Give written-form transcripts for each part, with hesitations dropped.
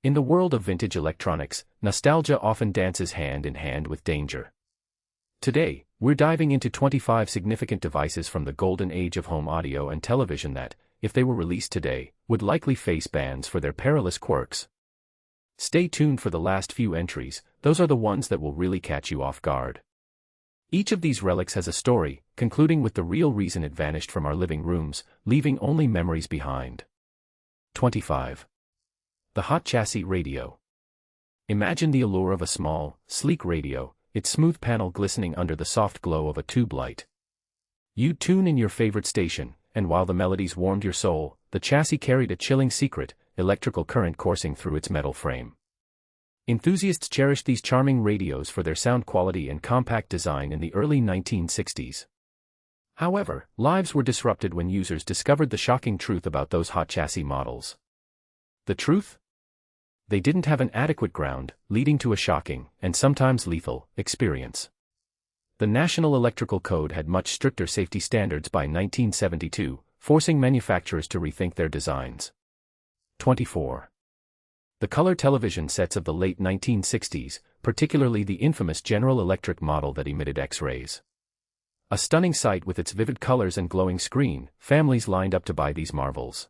In the world of vintage electronics, nostalgia often dances hand in hand with danger. Today, we're diving into 25 significant devices from the golden age of home audio and television that, if they were released today, would likely face bans for their perilous quirks. Stay tuned for the last few entries, those are the ones that will really catch you off guard. Each of these relics has a story, concluding with the real reason it vanished from our living rooms, leaving only memories behind. 25. The hot chassis radio. Imagine the allure of a small, sleek radio, its smooth panel glistening under the soft glow of a tube light. You'd tune in your favorite station, and while the melodies warmed your soul, the chassis carried a chilling secret, electrical current coursing through its metal frame. Enthusiasts cherished these charming radios for their sound quality and compact design in the early 1960s. However, lives were disrupted when users discovered the shocking truth about those hot chassis models. The truth? They didn't have an adequate ground, leading to a shocking, and sometimes lethal, experience. The National Electrical Code had much stricter safety standards by 1972, forcing manufacturers to rethink their designs. 24. The color television sets of the late 1960s, particularly the infamous General Electric model that emitted X-rays. A stunning sight with its vivid colors and glowing screen, families lined up to buy these marvels.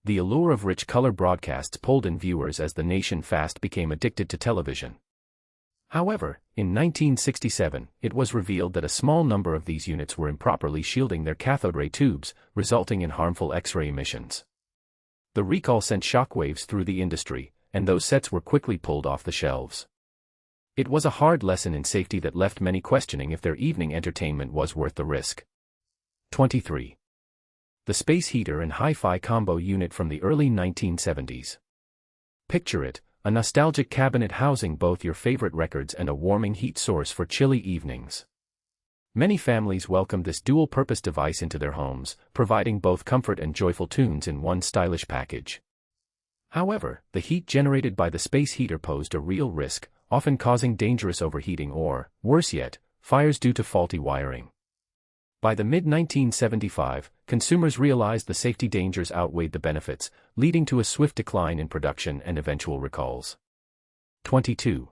The allure of rich color broadcasts pulled in viewers as the nation fast became addicted to television. However, in 1967, it was revealed that a small number of these units were improperly shielding their cathode ray tubes, resulting in harmful X-ray emissions. The recall sent shockwaves through the industry, and those sets were quickly pulled off the shelves. It was a hard lesson in safety that left many questioning if their evening entertainment was worth the risk. 23. The space heater and HiFi combo unit from the early 1970s. Picture it, a nostalgic cabinet housing both your favorite records and a warming heat source for chilly evenings. Many families welcomed this dual-purpose device into their homes, providing both comfort and joyful tunes in one stylish package. However, the heat generated by the space heater posed a real risk, often causing dangerous overheating or, worse yet, fires due to faulty wiring. By the mid-1975, consumers realized the safety dangers outweighed the benefits, leading to a swift decline in production and eventual recalls. 22.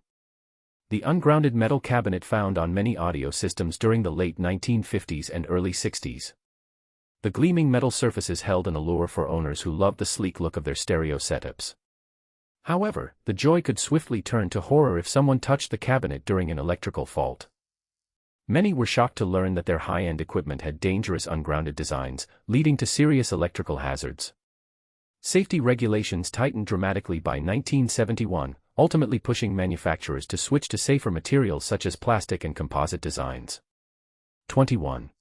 The ungrounded metal cabinet found on many audio systems during the late 1950s and early 60s. The gleaming metal surfaces held an allure for owners who loved the sleek look of their stereo setups. However, the joy could swiftly turn to horror if someone touched the cabinet during an electrical fault. Many were shocked to learn that their high-end equipment had dangerous ungrounded designs, leading to serious electrical hazards. Safety regulations tightened dramatically by 1971, ultimately pushing manufacturers to switch to safer materials such as plastic and composite designs. 21.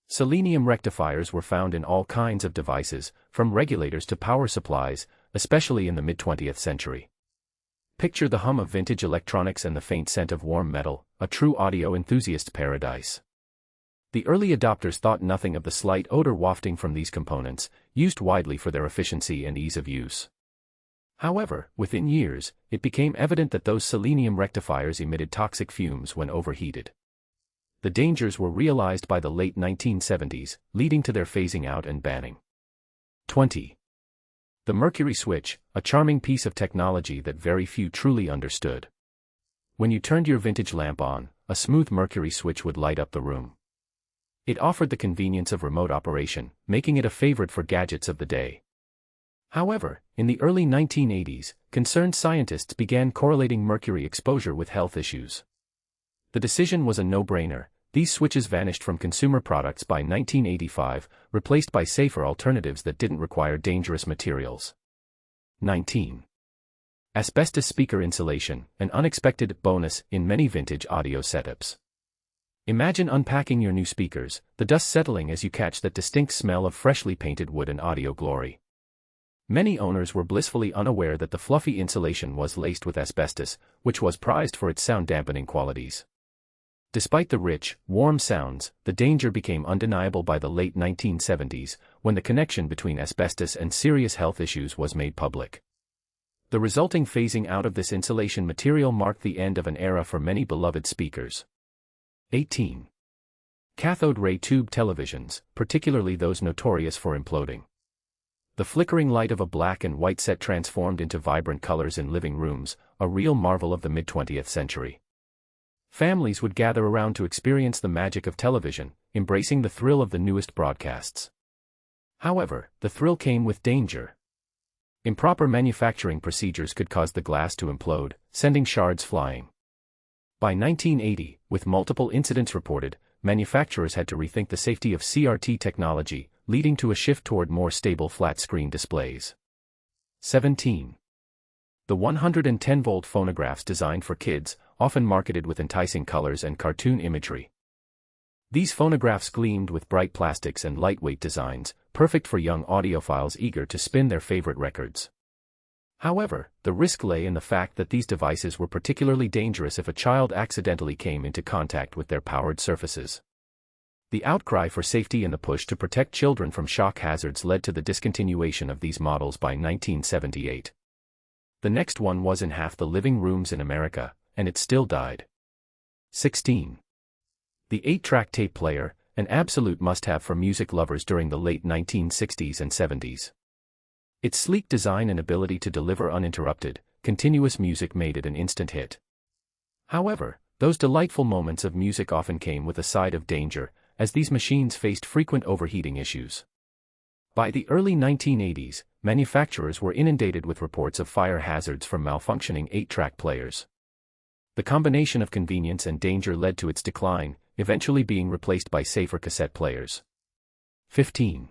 Selenium rectifiers were found in all kinds of devices, from regulators to power supplies, especially in the mid-20th century. Picture the hum of vintage electronics and the faint scent of warm metal, a true audio enthusiast's paradise. The early adopters thought nothing of the slight odor wafting from these components, used widely for their efficiency and ease of use. However, within years, it became evident that those selenium rectifiers emitted toxic fumes when overheated. The dangers were realized by the late 1970s, leading to their phasing out and banning. 20. The mercury switch, a charming piece of technology that very few truly understood. When you turned your vintage lamp on, a smooth mercury switch would light up the room. It offered the convenience of remote operation, making it a favorite for gadgets of the day. However, in the early 1980s, concerned scientists began correlating mercury exposure with health issues. The decision was a no-brainer. These switches vanished from consumer products by 1985, replaced by safer alternatives that didn't require dangerous materials. 19. Asbestos speaker insulation, an unexpected bonus in many vintage audio setups. Imagine unpacking your new speakers, the dust settling as you catch that distinct smell of freshly painted wood and audio glory. Many owners were blissfully unaware that the fluffy insulation was laced with asbestos, which was prized for its sound-dampening qualities. Despite the rich, warm sounds, the danger became undeniable by the late 1970s, when the connection between asbestos and serious health issues was made public. The resulting phasing out of this insulation material marked the end of an era for many beloved speakers. 18. Cathode ray tube televisions, particularly those notorious for imploding. The flickering light of a black and white set transformed into vibrant colors in living rooms, a real marvel of the mid-20th century. Families would gather around to experience the magic of television, embracing the thrill of the newest broadcasts. However, the thrill came with danger. Improper manufacturing procedures could cause the glass to implode, sending shards flying. By 1980, with multiple incidents reported, manufacturers had to rethink the safety of CRT technology, leading to a shift toward more stable flat-screen displays. 17. The 110-volt phonographs designed for kids, often marketed with enticing colors and cartoon imagery. These phonographs gleamed with bright plastics and lightweight designs, perfect for young audiophiles eager to spin their favorite records. However, the risk lay in the fact that these devices were particularly dangerous if a child accidentally came into contact with their powered surfaces. The outcry for safety and the push to protect children from shock hazards led to the discontinuation of these models by 1978. The next one was in half the living rooms in America, and it still died. 16. The 8-track tape player, an absolute must-have for music lovers during the late 1960s and 70s. Its sleek design and ability to deliver uninterrupted, continuous music made it an instant hit. However, those delightful moments of music often came with a side of danger, as these machines faced frequent overheating issues. By the early 1980s, manufacturers were inundated with reports of fire hazards from malfunctioning 8-track players. The combination of convenience and danger led to its decline, eventually being replaced by safer cassette players. 15.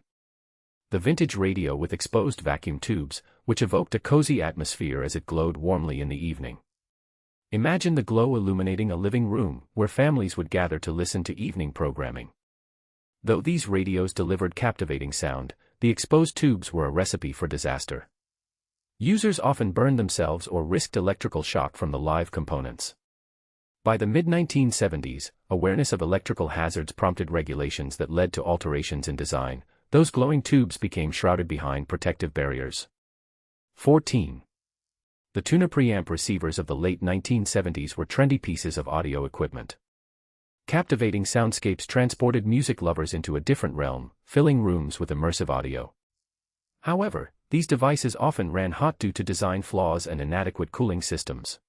The vintage radio with exposed vacuum tubes, which evoked a cozy atmosphere as it glowed warmly in the evening. Imagine the glow illuminating a living room, where families would gather to listen to evening programming. Though these radios delivered captivating sound, the exposed tubes were a recipe for disaster. Users often burned themselves or risked electrical shock from the live components. By the mid-1970s, awareness of electrical hazards prompted regulations that led to alterations in design. Those glowing tubes became shrouded behind protective barriers. 14. The tuner preamp receivers of the late 1970s were trendy pieces of audio equipment. Captivating soundscapes transported music lovers into a different realm, filling rooms with immersive audio. However, these devices often ran hot due to design flaws and inadequate cooling systems.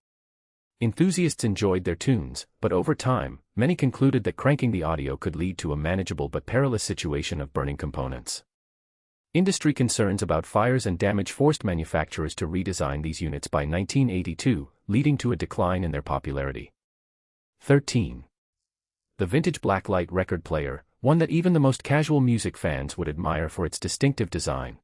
Enthusiasts enjoyed their tunes, but over time, many concluded that cranking the audio could lead to a manageable but perilous situation of burning components. Industry concerns about fires and damage forced manufacturers to redesign these units by 1982, leading to a decline in their popularity. 13. The vintage blacklight record player, one that even the most casual music fans would admire for its distinctive design.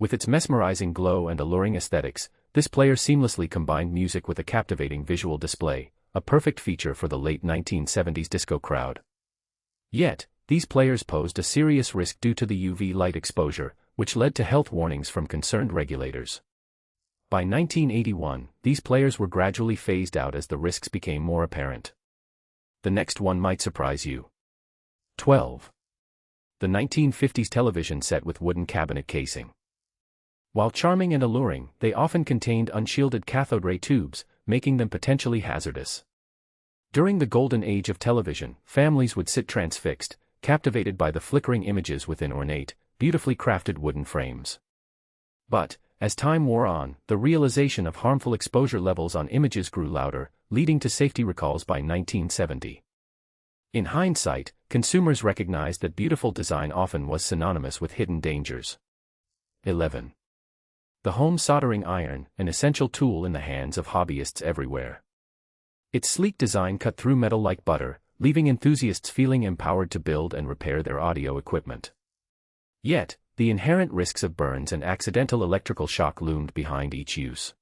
With its mesmerizing glow and alluring aesthetics, this player seamlessly combined music with a captivating visual display, a perfect feature for the late 1970s disco crowd. Yet, these players posed a serious risk due to the UV light exposure, which led to health warnings from concerned regulators. By 1981, these players were gradually phased out as the risks became more apparent. The next one might surprise you. 12. The 1950s television set with wooden cabinet casing. While charming and alluring, they often contained unshielded cathode ray tubes, making them potentially hazardous. During the golden age of television, families would sit transfixed, captivated by the flickering images within ornate, beautifully crafted wooden frames. But, as time wore on, the realization of harmful exposure levels on images grew louder, leading to safety recalls by 1970. In hindsight, consumers recognized that beautiful design often was synonymous with hidden dangers. 11. The home soldering iron, an essential tool in the hands of hobbyists everywhere. Its sleek design cut through metal like butter, leaving enthusiasts feeling empowered to build and repair their audio equipment. Yet, the inherent risks of burns and accidental electrical shock loomed behind each use.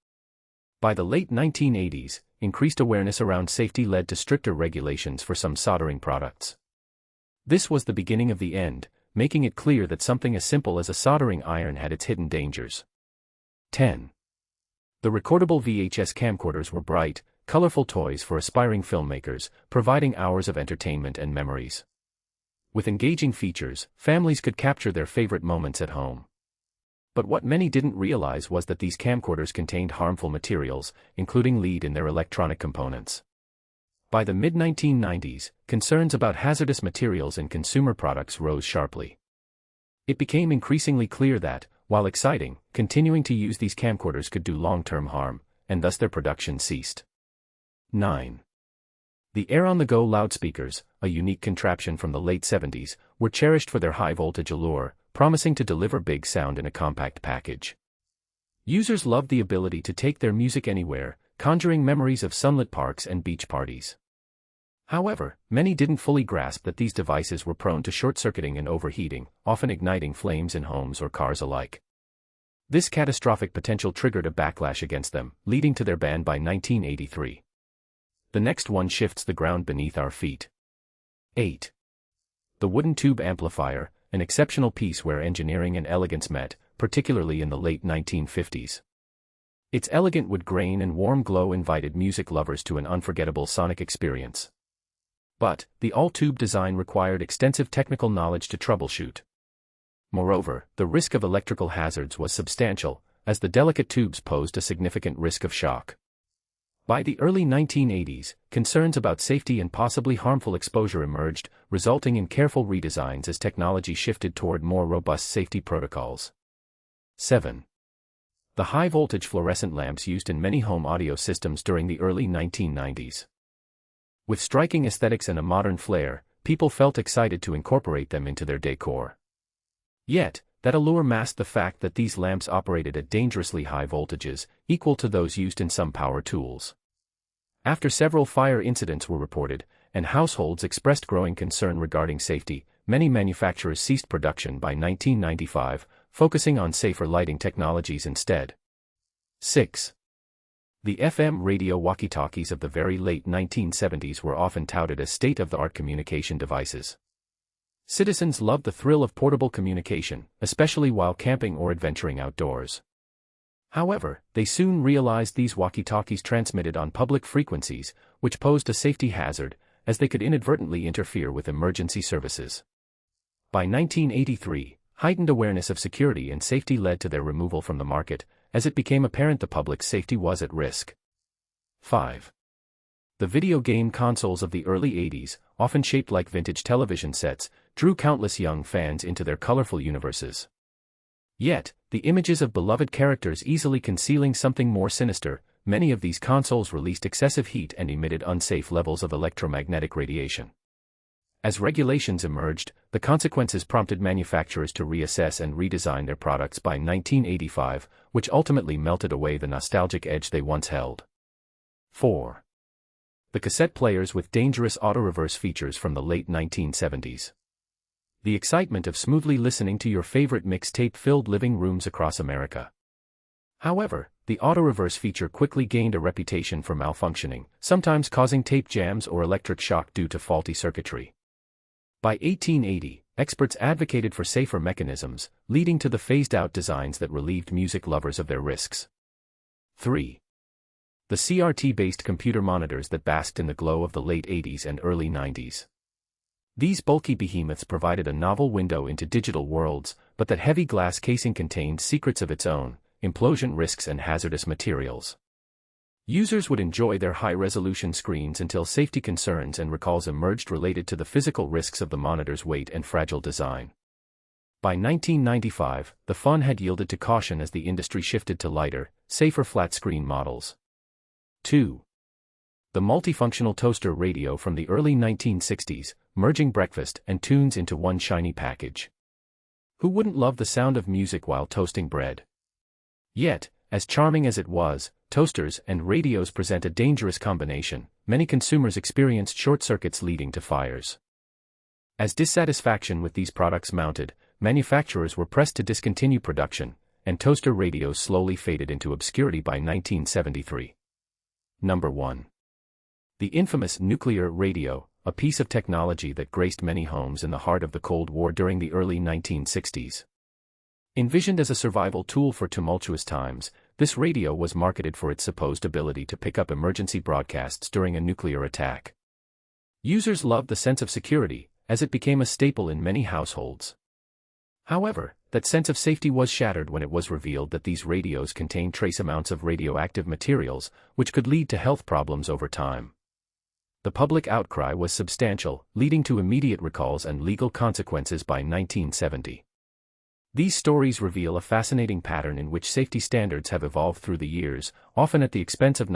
By the late 1980s, increased awareness around safety led to stricter regulations for some soldering products. This was the beginning of the end, making it clear that something as simple as a soldering iron had its hidden dangers. 10. The recordable VHS camcorders were bright, colorful toys for aspiring filmmakers, providing hours of entertainment and memories. With engaging features, families could capture their favorite moments at home. But what many didn't realize was that these camcorders contained harmful materials, including lead in their electronic components. By the mid-1990s, concerns about hazardous materials in consumer products rose sharply. It became increasingly clear that, while exciting, continuing to use these camcorders could do long-term harm, and thus their production ceased. 9. The air-on-the-go loudspeakers, a unique contraption from the late 70s, were cherished for their high-voltage allure, promising to deliver big sound in a compact package. Users loved the ability to take their music anywhere, conjuring memories of sunlit parks and beach parties. However, many didn't fully grasp that these devices were prone to short-circuiting and overheating, often igniting flames in homes or cars alike. This catastrophic potential triggered a backlash against them, leading to their ban by 1983. The next one shifts the ground beneath our feet. 8. The wooden tube amplifier, an exceptional piece where engineering and elegance met, particularly in the late 1950s. Its elegant wood grain and warm glow invited music lovers to an unforgettable sonic experience. But, the all-tube design required extensive technical knowledge to troubleshoot. Moreover, the risk of electrical hazards was substantial, as the delicate tubes posed a significant risk of shock. By the early 1980s, concerns about safety and possibly harmful exposure emerged, resulting in careful redesigns as technology shifted toward more robust safety protocols. 7. The high-voltage fluorescent lamps used in many home audio systems during the early 1990s. With striking aesthetics and a modern flair, people felt excited to incorporate them into their decor. Yet, that allure masked the fact that these lamps operated at dangerously high voltages, equal to those used in some power tools. After several fire incidents were reported, and households expressed growing concern regarding safety, many manufacturers ceased production by 1995, focusing on safer lighting technologies instead. 6. The FM radio walkie-talkies of the very late 1970s were often touted as state-of-the-art communication devices. Citizens loved the thrill of portable communication, especially while camping or adventuring outdoors. However, they soon realized these walkie-talkies transmitted on public frequencies, which posed a safety hazard, as they could inadvertently interfere with emergency services. By 1983, heightened awareness of security and safety led to their removal from the market, as it became apparent the public's safety was at risk. 5. The video game consoles of the early 80s, often shaped like vintage television sets, drew countless young fans into their colorful universes. Yet, the images of beloved characters easily concealing something more sinister, many of these consoles released excessive heat and emitted unsafe levels of electromagnetic radiation. As regulations emerged, the consequences prompted manufacturers to reassess and redesign their products by 1985, which ultimately melted away the nostalgic edge they once held. 4. The cassette players with dangerous auto-reverse features from the late 1970s. The excitement of smoothly listening to your favorite mixtape filled living rooms across America. However, the auto-reverse feature quickly gained a reputation for malfunctioning, sometimes causing tape jams or electric shock due to faulty circuitry. By 1880, experts advocated for safer mechanisms, leading to the phased-out designs that relieved music lovers of their risks. 3. The CRT-based computer monitors that basked in the glow of the late 80s and early 90s. These bulky behemoths provided a novel window into digital worlds, but that heavy glass casing contained secrets of its own, implosion risks and hazardous materials. Users would enjoy their high-resolution screens until safety concerns and recalls emerged related to the physical risks of the monitor's weight and fragile design. By 1995, the fun had yielded to caution as the industry shifted to lighter, safer flat-screen models. 2. The multifunctional toaster radio from the early 1960s, merging breakfast and tunes into one shiny package. Who wouldn't love the sound of music while toasting bread? Yet, as charming as it was, toasters and radios present a dangerous combination. Many consumers experienced short circuits leading to fires. As dissatisfaction with these products mounted, manufacturers were pressed to discontinue production, and toaster radios slowly faded into obscurity by 1973. Number 1. The infamous nuclear radio, a piece of technology that graced many homes in the heart of the Cold War during the early 1960s. Envisioned as a survival tool for tumultuous times, this radio was marketed for its supposed ability to pick up emergency broadcasts during a nuclear attack. Users loved the sense of security, as it became a staple in many households. However, that sense of safety was shattered when it was revealed that these radios contained trace amounts of radioactive materials, which could lead to health problems over time. The public outcry was substantial, leading to immediate recalls and legal consequences by 1970. These stories reveal a fascinating pattern in which safety standards have evolved through the years, often at the expense of